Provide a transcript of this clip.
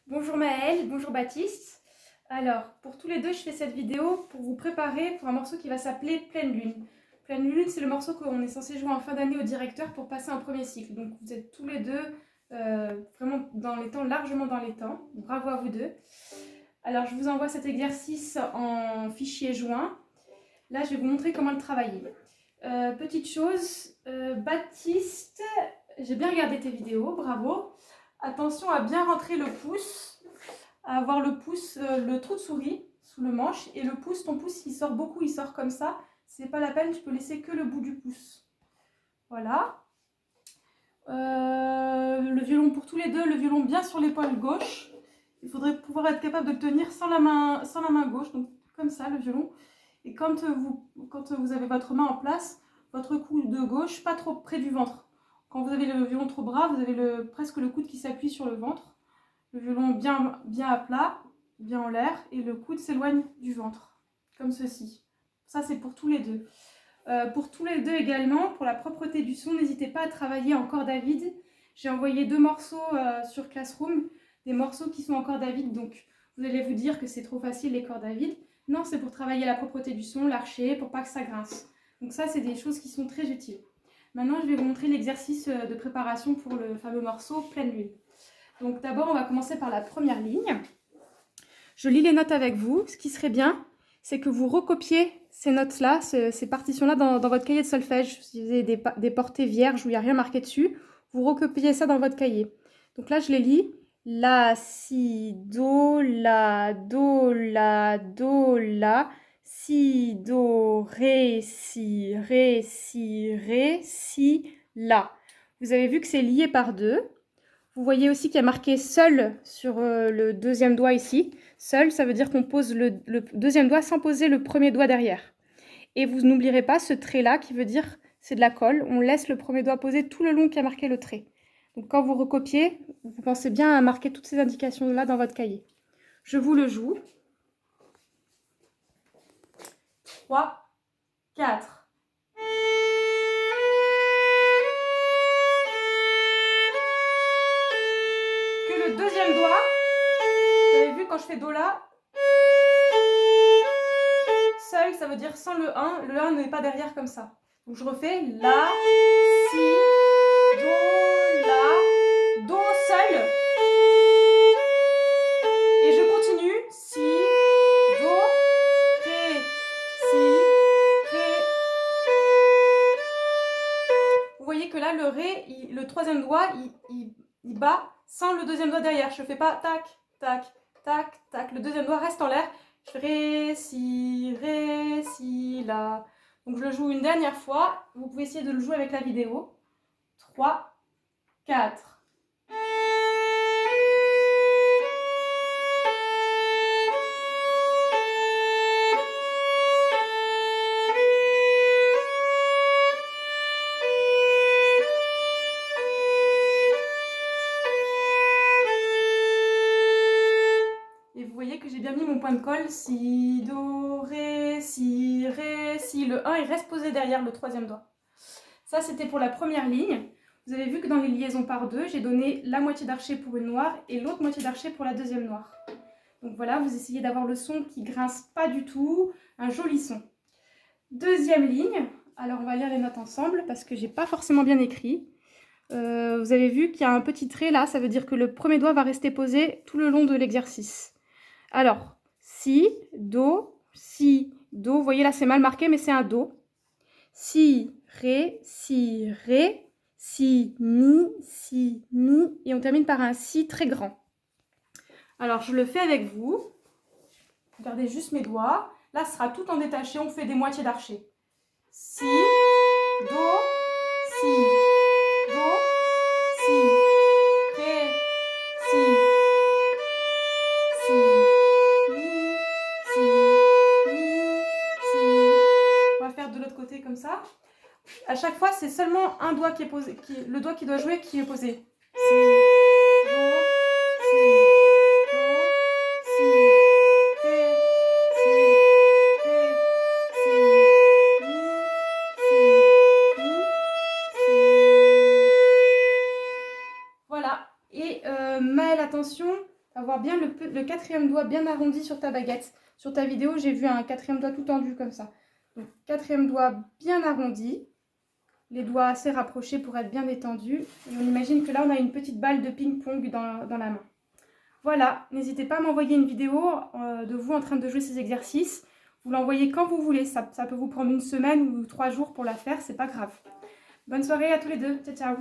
Bonjour Maëlle, bonjour Baptiste. Alors, pour tous les deux, je fais cette vidéo pour vous préparer pour un morceau qui va s'appeler Pleine Lune. Pleine Lune, c'est le morceau qu'on est censé jouer en fin d'année au directeur pour passer un premier cycle. Donc vous êtes tous les deux vraiment dans les temps, largement dans les temps. Bravo à vous deux. Alors, je vous envoie cet exercice en fichier joint. Là, je vais vous montrer comment le travailler. Petite chose, Baptiste, j'ai bien regardé tes vidéos, bravo. Attention à bien rentrer le pouce, à avoir le pouce, le trou de souris sous le manche, et le pouce, ton pouce il sort beaucoup, il sort comme ça, c'est pas la peine, tu peux laisser que le bout du pouce. Voilà. Le violon pour tous les deux, le violon bien sur l'épaule gauche. Il faudrait pouvoir être capable de le tenir sans la main gauche, donc comme ça le violon. Et quand vous avez votre main en place, votre coude de gauche pas trop près du ventre. Quand vous avez le violon trop bas, vous avez presque le coude qui s'appuie sur le ventre. Le violon bien à plat, bien en l'air, et le coude s'éloigne du ventre, comme ceci. Ça, c'est pour tous les deux. Pour tous les deux également, pour la propreté du son, n'hésitez pas à travailler en corde à vide. J'ai envoyé 2 morceaux sur Classroom, des morceaux qui sont en corde à vide, donc vous allez vous dire que c'est trop facile les cordes à vide. Non, c'est pour travailler la propreté du son, l'archer, pour pas que ça grince. Donc ça, c'est des choses qui sont très utiles. Maintenant, je vais vous montrer l'exercice de préparation pour le fameux morceau Pleine Lune. Donc d'abord, on va commencer par la première ligne. Je lis les notes avec vous. Ce qui serait bien, c'est que vous recopiez ces notes-là, ces partitions-là dans votre cahier de solfège. Si vous avez des portées vierges où il n'y a rien marqué dessus, vous recopiez ça dans votre cahier. Donc là, je les lis. La, si, do, la, do, la, do, la, si, do, ré, si, ré, si, ré, si, la. Vous avez vu que c'est lié par deux. Vous voyez aussi qu'il y a marqué seul sur le deuxième doigt ici. Seul, ça veut dire qu'on pose le deuxième doigt sans poser le premier doigt derrière. Et vous n'oublierez pas ce trait-là qui veut dire c'est de la colle. On laisse le premier doigt posé tout le long qui a marqué le trait. Donc quand vous recopiez, vous pensez bien à marquer toutes ces indications-là dans votre cahier. Je vous le joue. 3, 4. Que le deuxième doigt, vous avez vu quand je fais Do là, seul, ça veut dire sans le 1. Le 1 n'est pas derrière comme ça. Donc je refais La, Si, Do, La, Do seul. Et je continue. Si, Do, Ré, Si, Ré. Vous voyez que là, le Ré, le troisième doigt, il bat sans le deuxième doigt derrière. Je ne fais pas tac, tac, tac, tac. Le deuxième doigt reste en l'air. Je fais Ré, Si, La. Donc je le joue une dernière fois. Vous pouvez essayer de le jouer avec la vidéo. 3, 4. Et vous voyez que j'ai bien mis mon point de colle. Si, do, ré, si, ré, si. Le 1, il reste posé derrière le troisième doigt. Ça, c'était pour la première ligne. Vous avez vu que dans les liaisons par deux, j'ai donné la moitié d'archet pour une noire et l'autre moitié d'archet pour la deuxième noire. Donc voilà, vous essayez d'avoir le son qui grince pas du tout, un joli son. Deuxième ligne. Alors on va lire les notes ensemble parce que j'ai pas forcément bien écrit. Vous avez vu qu'il y a un petit trait là, ça veut dire que le premier doigt va rester posé tout le long de l'exercice. Alors, si, do, vous voyez là c'est mal marqué mais c'est un do. Si, ré, si, mi, et on termine par un si très grand. Alors je le fais avec vous. Regardez juste mes doigts. Là ce sera tout en détaché, on fait des moitiés d'archet. Si, do, si, do, si, ré, si, si, mi, si. On va faire de l'autre côté comme ça. À chaque fois, c'est seulement un doigt qui est posé, le doigt qui doit jouer qui est posé. Si, do, si, do, si, ré, si, ré, si, mi, si. Voilà. Et Maëlle, attention, Avoir bien le quatrième doigt bien arrondi sur ta baguette. Sur ta vidéo, j'ai vu un quatrième doigt tout tendu comme ça. Donc, quatrième doigt bien arrondi. Les doigts assez rapprochés pour être bien détendus. Et on imagine que là, on a une petite balle de ping-pong dans la main. Voilà, n'hésitez pas à m'envoyer une vidéo de vous en train de jouer ces exercices. Vous l'envoyez quand vous voulez. Ça peut vous prendre une semaine ou 3 jours pour la faire, c'est pas grave. Bonne soirée à tous les deux. Ciao, ciao.